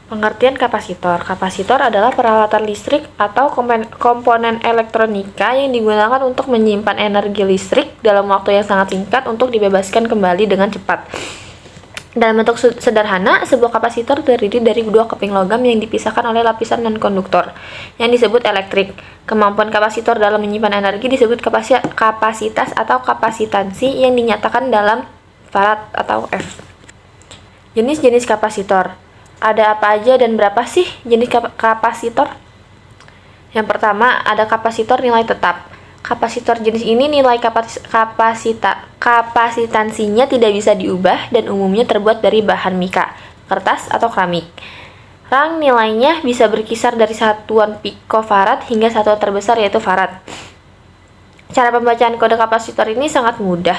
Pengertian kapasitor. Kapasitor adalah peralatan listrik atau komponen elektronika yang digunakan untuk menyimpan energi listrik dalam waktu yang sangat singkat untuk dibebaskan kembali dengan cepat. Dalam bentuk sederhana, sebuah kapasitor terdiri dari dua keping logam yang dipisahkan oleh lapisan non-konduktor yang disebut elektrik. Kemampuan kapasitor dalam menyimpan energi disebut kapasitas atau kapasitansi yang dinyatakan dalam Farad atau F. Jenis-jenis kapasitor. Ada apa aja dan berapa sih jenis kapasitor? Yang pertama, ada kapasitor nilai tetap. Kapasitor jenis ini nilai kapasitansinya tidak bisa diubah dan umumnya terbuat dari bahan mika, kertas, atau keramik. Rang nilainya bisa berkisar dari satuan pikofarad hingga satuan terbesar yaitu farad. Cara pembacaan kode kapasitor ini sangat mudah,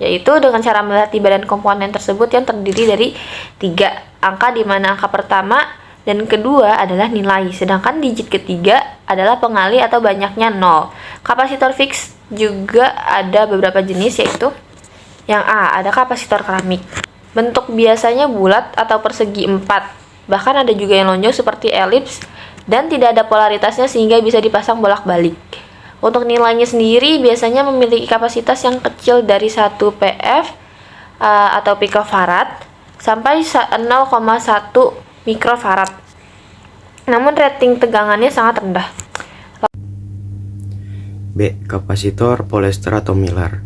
yaitu dengan cara melihat di badan komponen tersebut yang terdiri dari 3 angka, di mana angka pertama dan kedua adalah nilai, sedangkan digit ketiga adalah pengali atau banyaknya 0. Kapasitor fix juga ada beberapa jenis, yaitu yang A, ada kapasitor keramik. Bentuk biasanya bulat atau persegi 4, bahkan ada juga yang lonjong seperti elips dan tidak ada polaritasnya sehingga bisa dipasang bolak-balik. Untuk nilainya sendiri biasanya memiliki kapasitas yang kecil dari 1 pf atau picofarad sampai 0,1 mikrofarad. Namun rating tegangannya sangat rendah. B. Kapasitor polyester atau mylar.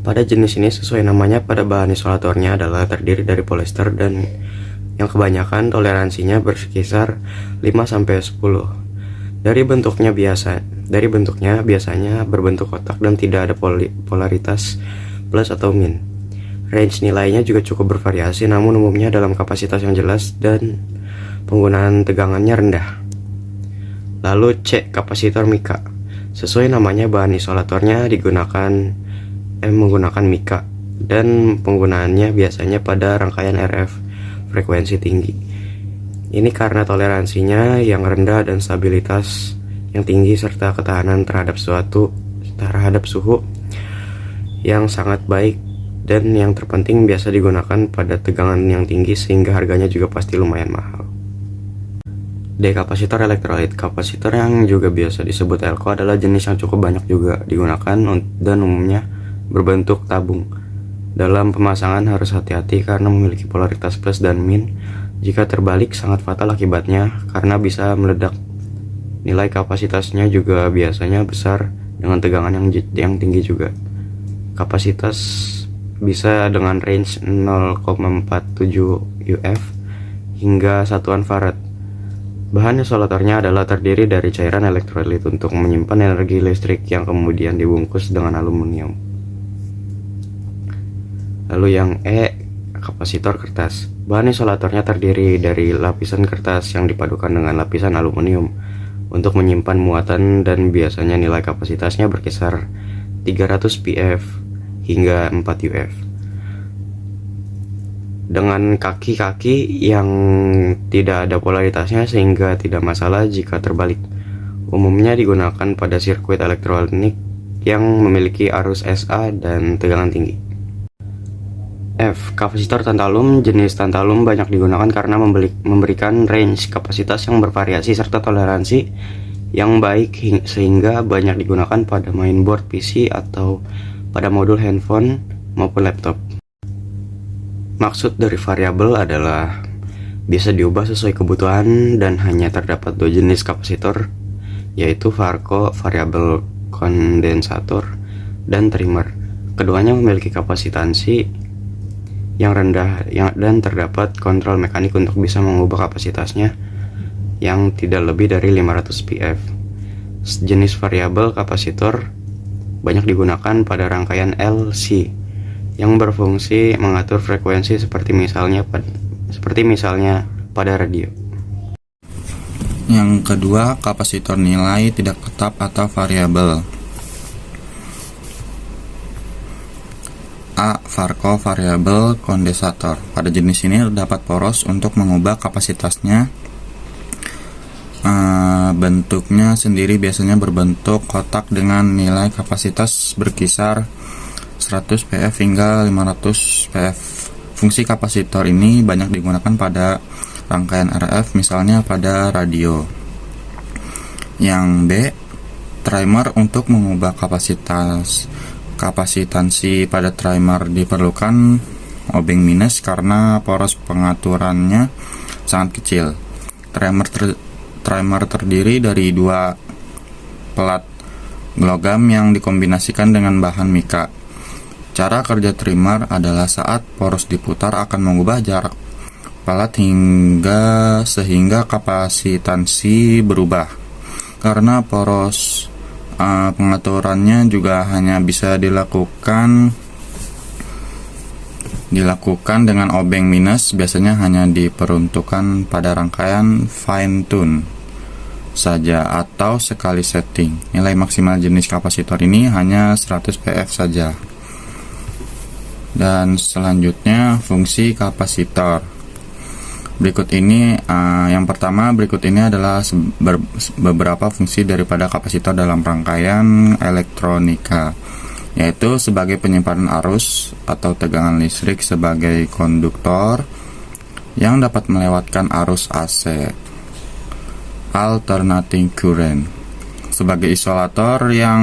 Pada jenis ini sesuai namanya, pada bahan isolatornya adalah terdiri dari polyester dan yang kebanyakan toleransinya berkisar 5-10. Dari bentuknya biasanya berbentuk kotak dan tidak ada polaritas plus atau min. Range nilainya juga cukup bervariasi, namun umumnya dalam kapasitas yang jelas dan penggunaan tegangannya rendah. Lalu C. Kapasitor mika. Sesuai namanya, bahan isolatornya menggunakan mika dan penggunaannya biasanya pada rangkaian RF frekuensi tinggi. Ini karena toleransinya yang rendah dan stabilitas yang tinggi serta ketahanan terhadap suhu yang sangat baik, dan yang terpenting biasa digunakan pada tegangan yang tinggi sehingga harganya juga pasti lumayan mahal. D. Kapasitor elektrolit. Kapasitor yang juga biasa disebut elko adalah jenis yang cukup banyak juga digunakan dan umumnya berbentuk tabung. Dalam pemasangan harus hati-hati karena memiliki polaritas plus dan min. Jika terbalik sangat fatal akibatnya karena bisa meledak. Nilai kapasitasnya juga biasanya besar dengan tegangan yang tinggi juga. Kapasitas bisa dengan range 0,47 UF hingga satuan farad. Bahan isolatornya adalah terdiri dari cairan elektrolit untuk menyimpan energi listrik yang kemudian dibungkus dengan aluminium. Lalu yang E, kapasitor kertas. Bahan isolatornya terdiri dari lapisan kertas yang dipadukan dengan lapisan aluminium untuk menyimpan muatan, dan biasanya nilai kapasitasnya berkisar 300 pf hingga 4 UF. Dengan kaki-kaki yang tidak ada polaritasnya sehingga tidak masalah jika terbalik. Umumnya digunakan pada sirkuit elektronik yang memiliki arus SA dan tegangan tinggi. F. Kapasitor tantalum. Jenis tantalum banyak digunakan karena memberikan range kapasitas yang bervariasi serta toleransi yang baik sehingga banyak digunakan pada mainboard PC atau pada modul handphone maupun laptop. Maksud dari variabel adalah bisa diubah sesuai kebutuhan dan hanya terdapat 2 jenis kapasitor, yaitu Farco variabel kondensator dan trimmer. Keduanya memiliki kapasitansi yang rendah dan terdapat kontrol mekanik untuk bisa mengubah kapasitasnya yang tidak lebih dari 500 pf. Jenis variabel kapasitor banyak digunakan pada rangkaian LC yang berfungsi mengatur frekuensi seperti misalnya pada radio. Yang kedua, kapasitor nilai tidak tetap atau variabel. A. Farco variabel kondensator. Pada jenis ini terdapat poros untuk mengubah kapasitasnya. Bentuknya sendiri biasanya berbentuk kotak dengan nilai kapasitas berkisar 100 pf hingga 500 pf. Fungsi kapasitor ini banyak digunakan pada rangkaian RF misalnya pada radio. Yang B, trimer untuk mengubah kapasitansi pada trimer diperlukan obeng minus karena poros pengaturannya sangat kecil. Trimer terdiri dari dua pelat logam yang dikombinasikan dengan bahan mika. Cara kerja trimer adalah saat poros diputar akan mengubah jarak pelat sehingga kapasitansi berubah. Karena poros pengaturannya juga hanya bisa dilakukan dengan obeng minus, biasanya hanya diperuntukkan pada rangkaian fine tune saja atau sekali setting. Nilai maksimal jenis kapasitor ini hanya 100 pf saja. Dan selanjutnya fungsi kapasitor. Yang pertama berikut ini adalah beberapa fungsi daripada kapasitor dalam rangkaian elektronika, yaitu sebagai penyimpanan arus atau tegangan listrik, sebagai konduktor yang dapat melewatkan arus AC (alternating current), sebagai isolator yang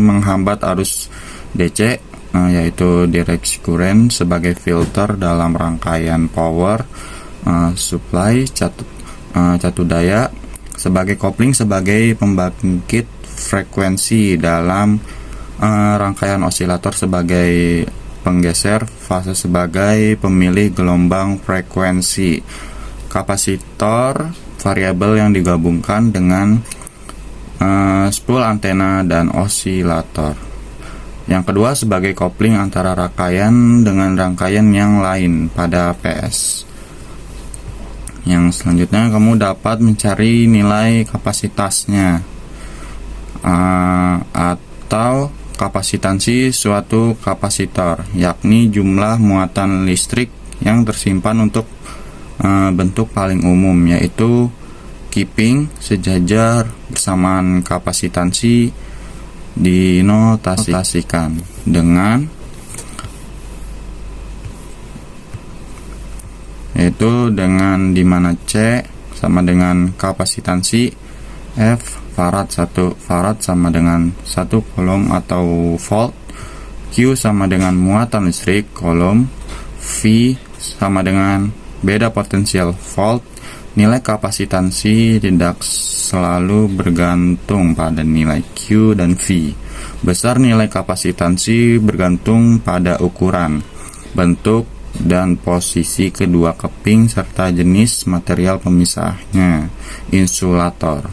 menghambat arus DC yaitu direct current, sebagai filter dalam rangkaian power supply catu daya, sebagai kopling, sebagai pembangkit frekuensi dalam rangkaian osilator, sebagai penggeser fase, sebagai pemilih gelombang frekuensi. Kapasitor variabel yang digabungkan dengan spool antena dan osilator. Yang kedua, sebagai kopling antara rangkaian dengan rangkaian yang lain pada PS. Yang selanjutnya, kamu dapat mencari nilai kapasitasnya atau kapasitansi suatu kapasitor, yakni jumlah muatan listrik yang tersimpan untuk bentuk paling umum, yaitu keeping sejajar bersamaan kapasitansi dinotasikan dengan di mana C sama dengan kapasitansi, F farad 1 farad sama dengan 1 coulomb atau volt, Q sama dengan muatan listrik coulomb, V sama dengan beda potensial volt. Nilai kapasitansi tidak selalu bergantung pada nilai Q dan V. Besar nilai kapasitansi bergantung pada ukuran, bentuk, dan posisi kedua keping serta jenis material pemisahnya. Insulator.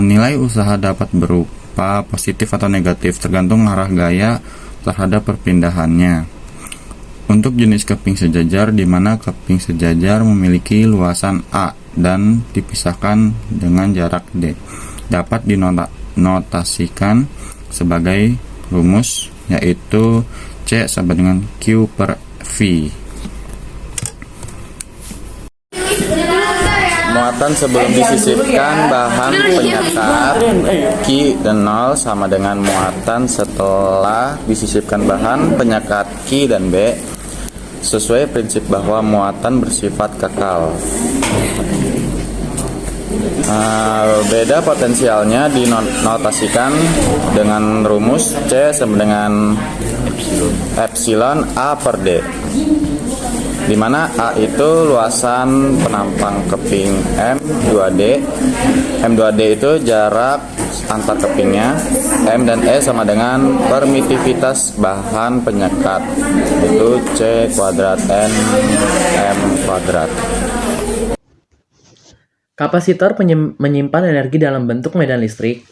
Nilai usaha dapat berupa positif atau negatif tergantung arah gaya terhadap perpindahannya. Untuk jenis keping sejajar, di mana keping sejajar memiliki luasan A dan dipisahkan dengan jarak D, dapat dinotasikan sebagai rumus, yaitu C sama dengan Q per V. Muatan sebelum disisipkan bahan penyekat Q dan 0 sama dengan muatan setelah disisipkan bahan penyekat Q dan B, sesuai prinsip bahwa muatan bersifat kekal. Beda potensialnya dinotasikan dengan rumus C sama dengan epsilon A per D, di mana A itu luasan penampang keping M2D. M2D itu jarak antar kepingnya. M dan E sama dengan permitivitas bahan penyekat, itu C kuadrat N M kuadrat. Kapasitor menyimpan energi dalam bentuk medan listrik.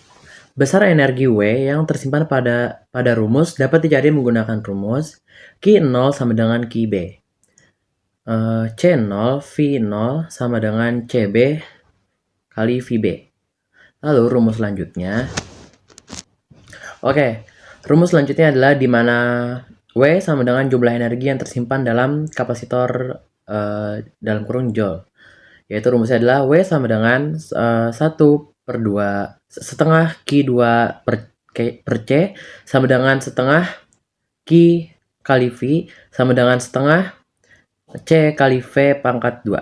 Besar energi W yang tersimpan pada rumus dapat dicari menggunakan rumus Q0 sama dengan QB. C0 V0 sama dengan CB kali VB. Lalu rumus selanjutnya. Rumus selanjutnya adalah di mana W sama dengan jumlah energi yang tersimpan dalam kapasitor dalam kurung Joule. Yaitu rumusnya adalah W sama dengan 1 per 2 setengah Q2 per C sama dengan setengah Q kali V sama dengan setengah C kali V pangkat 2.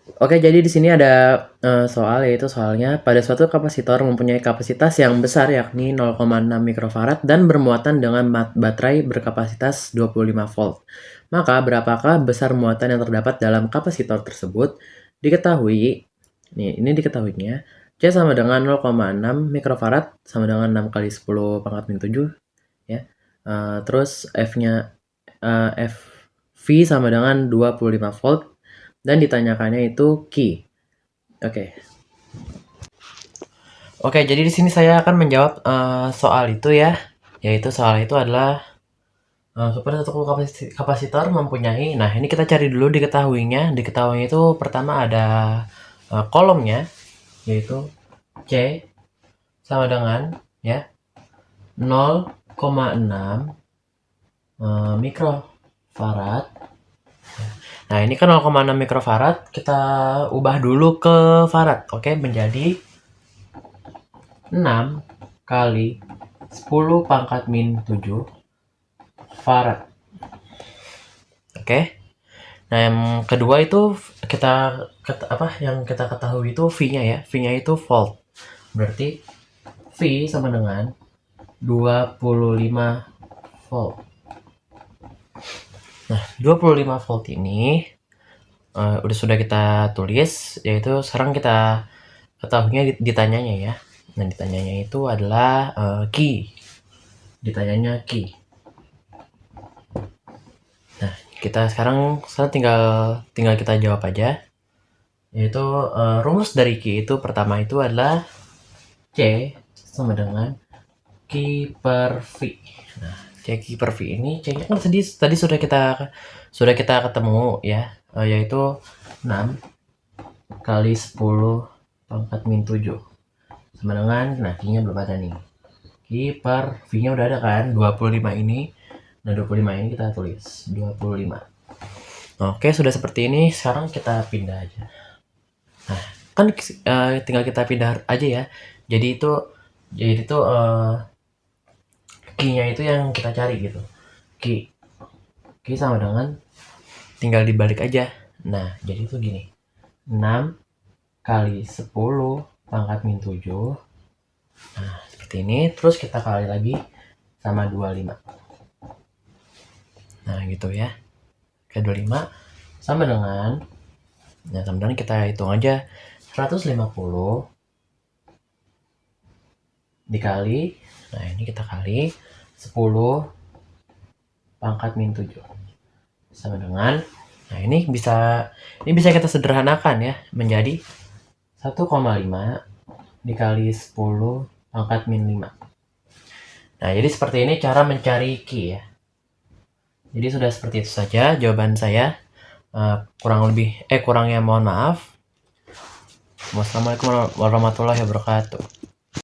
Oke, jadi di sini ada soal, yaitu soalnya pada suatu kapasitor mempunyai kapasitas yang besar yakni 0,6 mikrofarad dan bermuatan dengan baterai berkapasitas 25 volt. Maka berapakah besar muatan yang terdapat dalam kapasitor tersebut? Diketahui, ini diketahuinya, C sama dengan 0,6 mikrofarad sama dengan 6 kali 10 pangkat min 7 ya. Terus F-nya V sama dengan 25 volt dan ditanyakannya itu key. Oke. Oke, jadi di sini saya akan menjawab soal itu ya. Yaitu soal itu adalah supaya satu kapasitor mempunyai, nah ini kita cari dulu diketahuinya. Diketahuinya itu pertama ada kolomnya, yaitu C sama dengan ya 0,6 mikrofarad. Nah, ini kan 0,6 mikrofarad, kita ubah dulu ke farad, oke, menjadi 6 kali 10 pangkat min 7 farad. Oke. Nah, yang kedua itu yang kita ketahui itu V-nya ya. V-nya itu volt. Berarti V sama dengan 25 volt. Nah, 25 volt ini sudah kita tulis, yaitu sekarang kita ketahuinya ditanyanya ya. Nah, ditanyanya itu adalah key. Ditanyanya key. Nah, kita sekarang tinggal kita jawab aja. Yaitu rumus dari key itu pertama itu adalah C sama dengan Q per V. Nah, C Q per V ini C-nya kan tadi sudah kita ketemu ya, yaitu 6 kali 10 pangkat min 7 sama dengan, nah Q-nya belum ada nih. Q per V-nya udah ada kan, 25 ini. Nah, 25 ini kita tulis 25. Oke, sudah seperti ini. Sekarang kita pindah aja. Nah, kan tinggal kita pindah aja ya. Jadi itu Q-nya itu yang kita cari gitu. Q sama dengan, tinggal dibalik aja. Nah, jadi itu gini. 6 kali 10 pangkat min 7. Nah, seperti ini. Terus kita kali lagi sama 25. Nah, gitu ya. Ke 25 sama dengan, nah sama dengan kita hitung aja 150 dikali, nah ini kita kali 10 pangkat min 7 sama dengan, nah ini bisa kita sederhanakan ya menjadi 1,5 dikali 10 pangkat min 5. Nah, jadi seperti ini cara mencari Q ya. Jadi sudah seperti itu saja jawaban saya. Kurangnya mohon maaf. Wassalamualaikum warahmatullahi wabarakatuh.